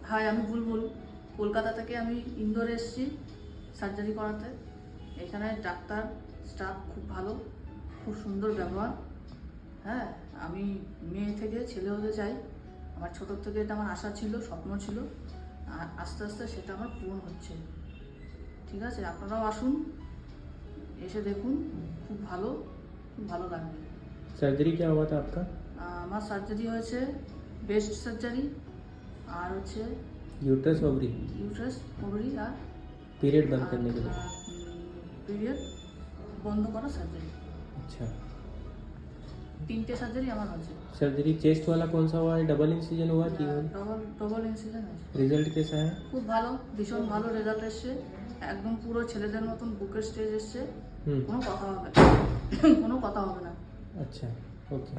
High, আমি বুলবুল। কলকাতা থেকে আমি ইন্দোরে এসেছি সার্জারি করাতে। এখানে ডাক্তার স্টাফ খুব ভালো, খুব সুন্দর ব্যবহার। হ্যাঁ, আমি মেয়ে থেকে ছেলে হতে চাই। আমার ছোটোর থেকে এটা আমার আশা ছিল, স্বপ্ন ছিল, আর আস্তে আস্তে সেটা আমার পূরণ হচ্ছে। ঠিক আছে, আপনারাও আসুন, এসে দেখুন, খুব ভালো লাগবে। सर्जरी क्या हुआ था आपका? আমার সার্জারি হয়েছে বেস্ট সার্জারি, আর হচ্ছে यूट्रस ओवरी ইউট্রাস ওভারি আর पीरियड बंद करने के लिए। পিরিয়ড বন্ধ করা সার্জারি। अच्छा, 3টে সার্জারি আমার হয়েছে। सर्जरी चेस्ट वाला कौन सा हुआ है? डबल इंसिजन हुआ कि ডবল ইনসিজন হয়েছে। रिजल्ट कैसा है? খুব ভালো, ভীষণ ভালো রেজাল্ট এসছে। একদম পুরো ছেলেদের মতন বুকের স্টেজ এসছে। কোনো কথা হবে না। अच्छा, ओके।